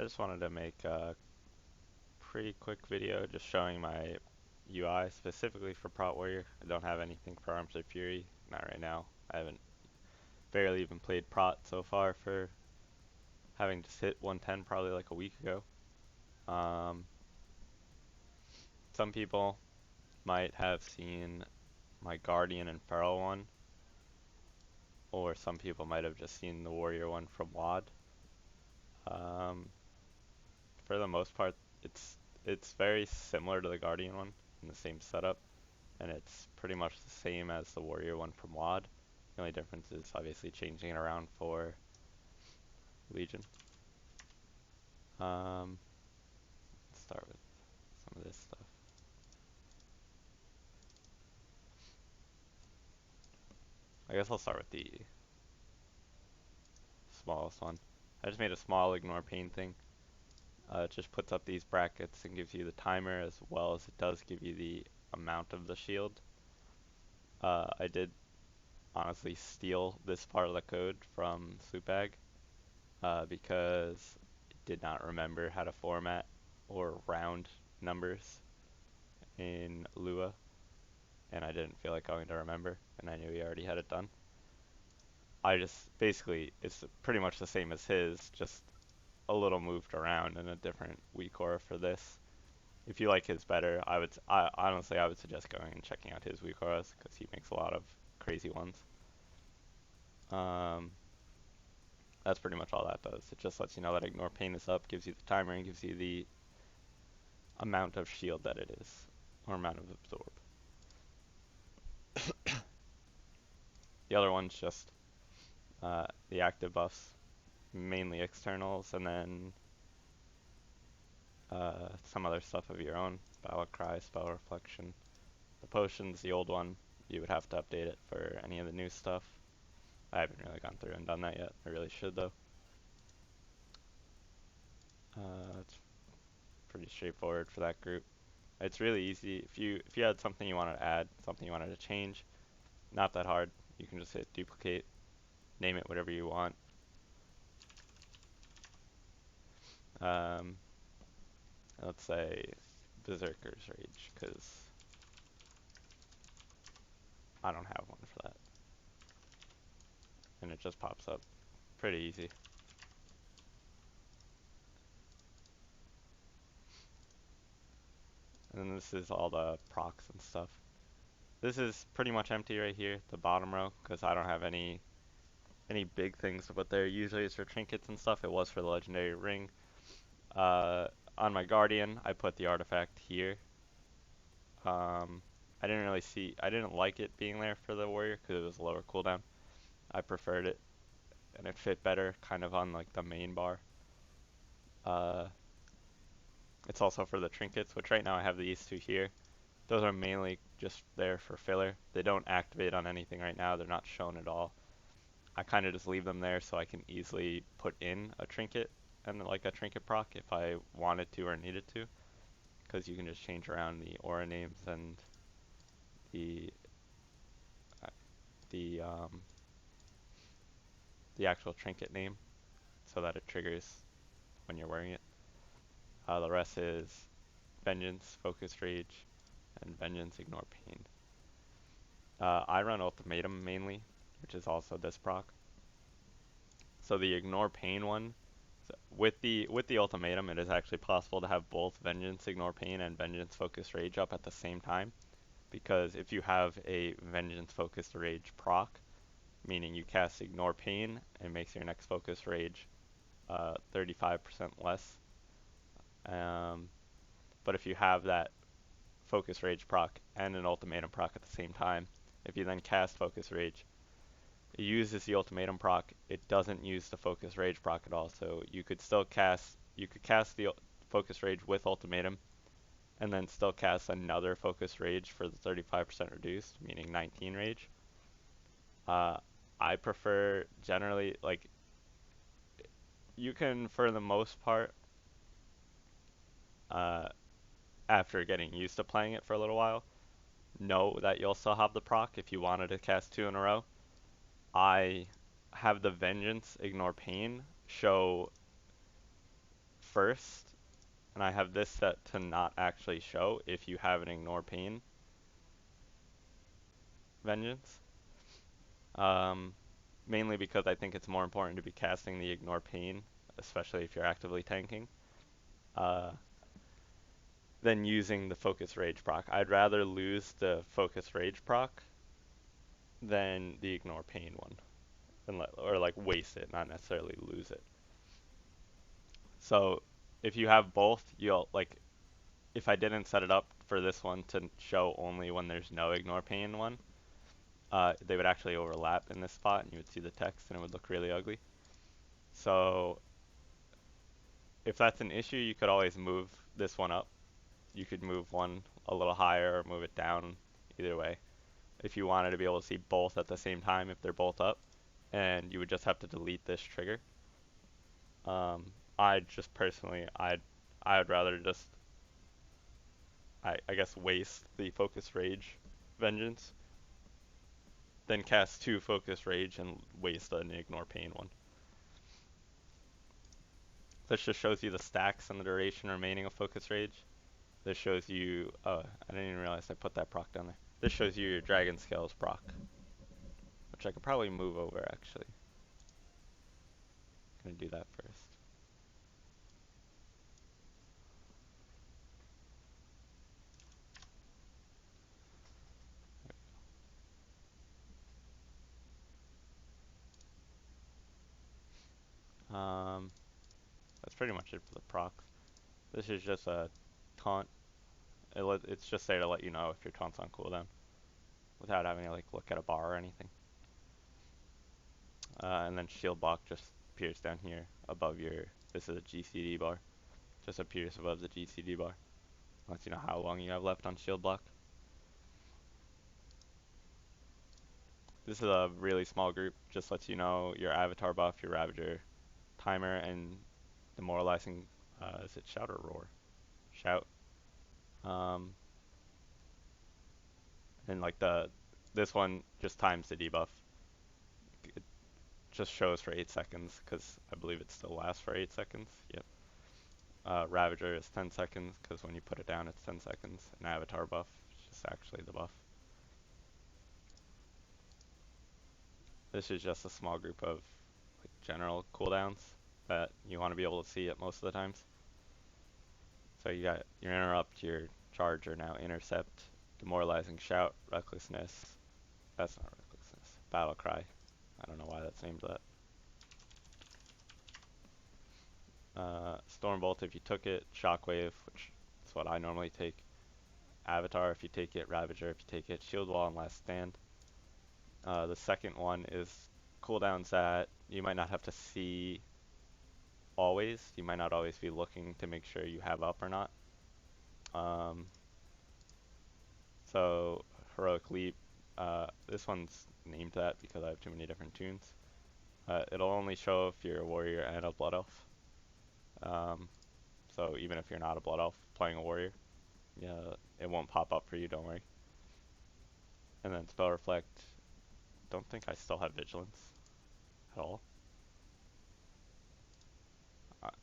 I just wanted to make a pretty quick video just showing my UI specifically for Prot Warrior. I don't have anything for Arms of Fury, not right now. I haven't barely even played Prot so far for having just hit 110 probably like a week ago. Um, some people might have seen my Guardian and Feral one, or some people might have just seen the Warrior one from WAD. Um, for the most part, it's very similar to the Guardian one in the same setup, and it's pretty much the same as the Warrior one from WAD. The only difference is obviously changing it around for Legion. Let's start with some of this stuff. I guess I'll start with the smallest one. I just made a small ignore pain thing. It just puts up these brackets and gives you the timer as well as it does give you the amount of the shield. I did honestly steal this part of the code from Sloopbag because it did not remember how to format or round numbers in Lua, and I didn't feel like going to remember, and I knew he already had it done. I just basically, it's pretty much the same as his, just a little moved around and a different WeakAura for this. If you like his better, honestly I would suggest going and checking out his WeakAuras because he makes a lot of crazy ones. That's pretty much all that does. It just lets you know that ignore pain is up, gives you the timer, and gives you the amount of shield that it is, or amount of absorb. The other one's just the active buffs, mainly externals, and then some other stuff of your own. Battle Cry, Spell Reflection. The potions, the old one, you would have to update it for any of the new stuff. I haven't really gone through and done that yet. I really should though. It's pretty straightforward for that group. It's really easy. If you had something you wanted to add, something you wanted to change, not that hard. You can just hit duplicate, name it whatever you want. Let's say Berserker's Rage, because I don't have one for that. And it just pops up. Pretty easy. And then this is all the procs and stuff. This is pretty much empty right here, the bottom row, because I don't have any big things to put there. Usually it's for trinkets and stuff. It was for the legendary ring. On my Guardian, I put the artifact here. I didn't like it being there for the warrior because it was a lower cooldown. I preferred it, and it fit better, kind of on like the main bar. It's also for the trinkets, which right now I have these two here. Those are mainly just there for filler. They don't activate on anything right now. They're not shown at all. I kind of just leave them there so I can easily put in a trinket and like a trinket proc if I wanted to or needed to, because you can just change around the aura names and the the um, the actual trinket name so that it triggers when you're wearing it. The rest is Vengeance, Focus Rage, and Vengeance, Ignore Pain. I run Ultimatum mainly, which is also this proc. So the Ignore Pain one, so with the Ultimatum, it is actually possible to have both Vengeance, Ignore Pain, and Vengeance, Focus Rage up at the same time. Because if you have a Vengeance, Focus Rage proc, meaning you cast Ignore Pain, it makes your next Focus Rage 35% less. But if you have that Focus Rage proc and an Ultimatum proc at the same time, if you then cast Focus Rage, it uses the Ultimatum proc. It doesn't use the Focus Rage proc at all. So you could cast the Focus Rage with Ultimatum, and then still cast another Focus Rage for the 35% reduced, meaning 19 Rage. I prefer generally, like, you can, for the most part, after getting used to playing it for a little while, know that you'll still have the proc if you wanted to cast 2 in a row. I have the Vengeance, Ignore Pain show first, and I have this set to not actually show if you have an Ignore Pain Vengeance. Mainly because I think it's more important to be casting the Ignore Pain, especially if you're actively tanking, uh, than using the Focus Rage proc. I'd rather lose the Focus Rage proc than the Ignore Pain one, or like waste it, not necessarily lose it. So if you have both, you'll like, if I didn't set it up for this one to show only when there's no Ignore Pain one, they would actually overlap in this spot and you would see the text and it would look really ugly. So if that's an issue, you could always move this one up. You could move one a little higher or move it down, either way. If you wanted to be able to see both at the same time if they're both up, and you would just have to delete this trigger. I just personally, I would rather just, I guess, waste the Focus Rage Vengeance than cast 2 Focus Rage and waste an Ignore Pain one. This just shows you the stacks and the duration remaining of Focus Rage. This shows you, I didn't even realize I put that proc down there. This shows you your Dragon Scales proc, which I could probably move over actually. I'm gonna do that first. That's pretty much it for the procs. This is just a taunt. It's just there to let you know if your taunt's on cooldown, without having to like look at a bar or anything. And then shield block just appears down here above your. This is a GCD bar. Just appears above the GCD bar. Lets you know how long you have left on shield block. This is a really small group. Just lets you know your avatar buff, your Ravager timer, and demoralizing. Is it shout or roar? Shout. And like this one just times the debuff. It just shows for 8 seconds because I believe it still lasts for 8 seconds. Yep. Ravager is 10 seconds because when you put it down it's 10 seconds. An avatar buff is just actually the buff. This is just a small group of like general cooldowns that you want to be able to see at most of the times. So you got your interrupt, your charge are now intercept, demoralizing shout, recklessness. That's not recklessness. Battle cry. I don't know why that's named that. Stormbolt if you took it, Shockwave, which is what I normally take, Avatar if you take it, Ravager if you take it, Shield Wall and Last Stand. The second one is cooldowns that you might not have to see always. You might not always be looking to make sure you have up or not. So Heroic Leap, this one's named that because I have too many different tunes. It'll only show if you're a warrior and a blood elf. So even if you're not a blood elf playing a warrior, yeah, it won't pop up for you, don't worry. And then Spell Reflect, don't think I still have Vigilance at all.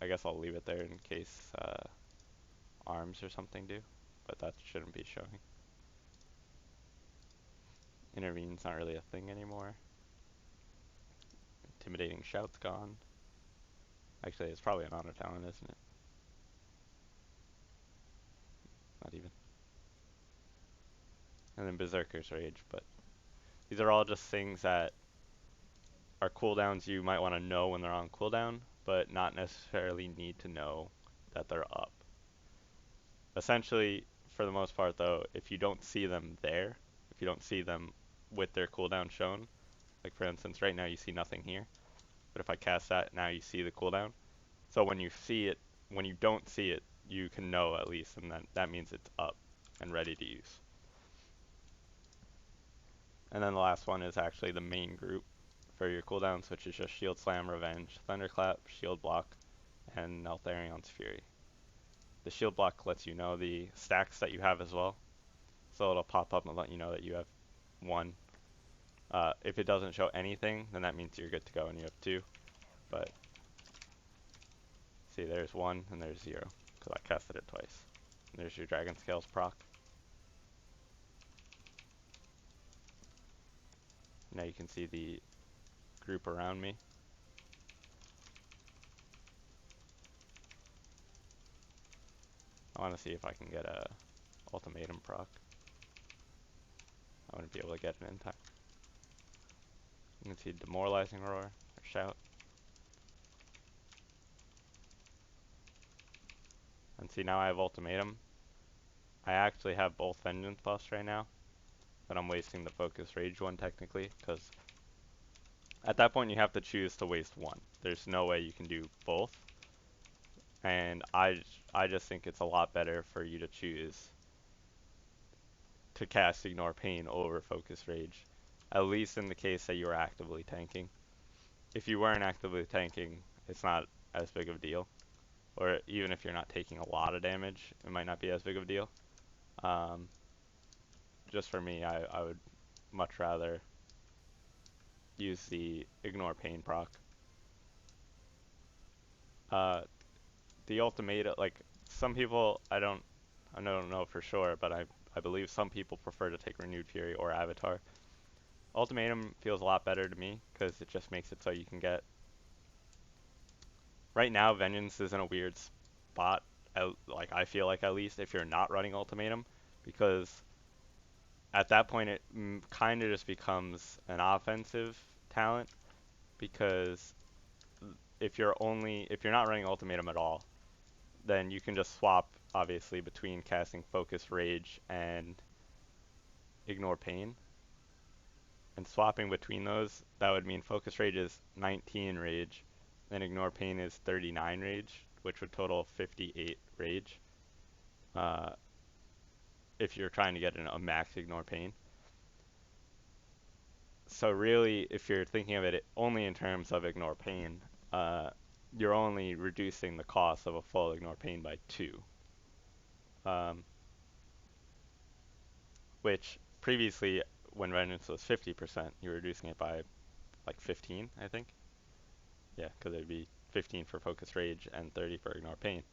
I guess I'll leave it there in case arms or something do, but that shouldn't be showing. Intervene's not really a thing anymore. Intimidating Shout's gone. Actually, it's probably an honor talent, isn't it? Not even. And then Berserker's Rage, but these are all just things that are cooldowns you might want to know when they're on cooldown, but not necessarily need to know that they're up. Essentially, for the most part though, if you don't see them there, if you don't see them with their cooldown shown, like for instance right now you see nothing here, but if I cast that, now you see the cooldown. So when you see it, when you don't see it, you can know at least, and that means it's up and ready to use. And then the last one is actually the main group for your cooldowns, which is just Shield Slam, Revenge, Thunderclap, Shield Block, and Neltharion's Fury. The Shield Block lets you know the stacks that you have as well, so it'll pop up and let you know that you have 1. If it doesn't show anything, then that means you're good to go and you have 2. But See, there's 1 and there's 0, because I casted it twice. And there's your Dragon Scales proc. Now you can see the group around me. I want to see if I can get a ultimatum proc. I wouldn't be able to get it in time. You can see demoralizing roar or shout. And see, now I have ultimatum. I actually have both vengeance buffs right now, but I'm wasting the focus rage one technically, because at that point you have to choose to waste one. There's no way you can do both. And I just think it's a lot better for you to choose to cast Ignore Pain over Focus Rage, at least in the case that you're actively tanking. If you weren't actively tanking, it's not as big of a deal. Or even if you're not taking a lot of damage, it might not be as big of a deal. Just for me, I would much rather use the Ignore Pain proc. The ultimate, like, some people, I don't know for sure, but I believe some people prefer to take Renewed Fury or Avatar. Ultimatum feels a lot better to me, because it just makes it so you can get... Right now, Vengeance is in a weird spot, like, I feel like at least, if you're not running Ultimatum, because at that point it kind of just becomes an offensive talent, because if you're not running Ultimatum at all, then you can just swap, obviously, between casting Focus Rage and Ignore Pain. And swapping between those, that would mean Focus Rage is 19 Rage, and Ignore Pain is 39 Rage, which would total 58 Rage. If you're trying to get a max Ignore Pain. So really, if you're thinking of it only in terms of Ignore Pain, you're only reducing the cost of a full Ignore Pain by 2. Which previously, when Vengeance was 50%, you were reducing it by like 15, I think. Yeah, because it'd be 15 for Focus Rage and 30 for Ignore Pain.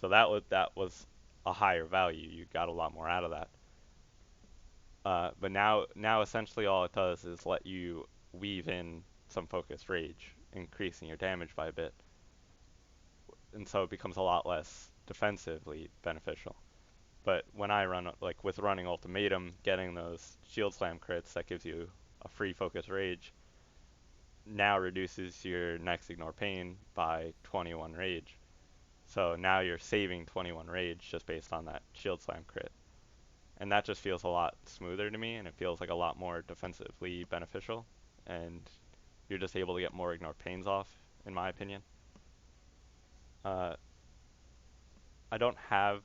So that was a higher value. You got a lot more out of that. But now essentially all it does is let you weave in some Focus Rage, increasing your damage by a bit. And so it becomes a lot less defensively beneficial. But when I run, like with running Ultimatum, getting those Shield Slam crits that gives you a free Focus Rage now reduces your next Ignore Pain by 21 Rage. So now you're saving 21 Rage just based on that Shield Slam crit. And that just feels a lot smoother to me, and it feels like a lot more defensively beneficial. And you're just able to get more Ignore Pains off, in my opinion. I don't have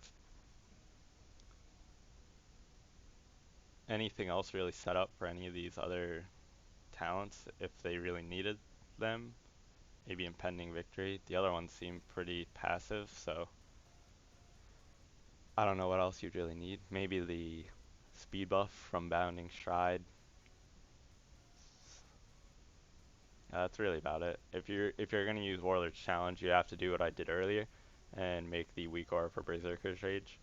anything else really set up for any of these other talents if they really needed them. Maybe Impending Victory. The other ones seem pretty passive, so I don't know what else you'd really need. Maybe the speed buff from Bounding Stride. That's really about it. If you're gonna use Warlord's Challenge, you have to do what I did earlier and make the WeakAuras for Berserker's Rage.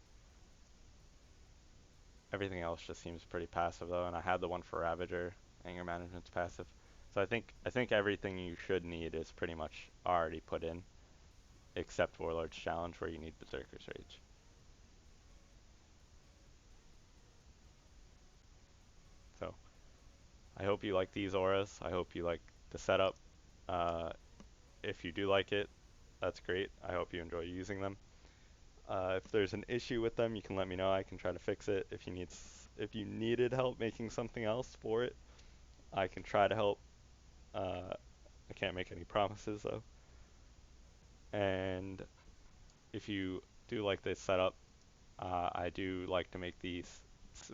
Everything else just seems pretty passive though, and I had the one for Ravager. Anger Management's passive. So I think everything you should need is pretty much already put in, except Warlord's Challenge where you need Berserker's Rage. So I hope you like these auras. I hope you like the setup. If you do like it, that's great. I hope you enjoy using them. If there's an issue with them, you can let me know. I can try to fix it. If you needed help making something else for it, I can try to help. I can't make any promises though. And if you do like this setup, I do like to make these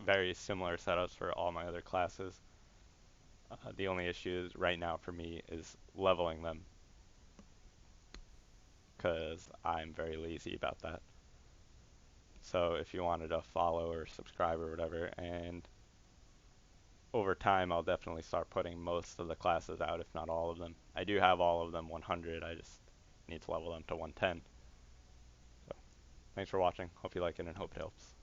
very similar setups for all my other classes. The only issue is right now for me is leveling them, because I'm very lazy about that. So if you wanted to follow or subscribe or whatever, and over time I'll definitely start putting most of the classes out, if not all of them. I do have all of them 100, I just need to level them to 110. So, thanks for watching. Hope you like it and hope it helps.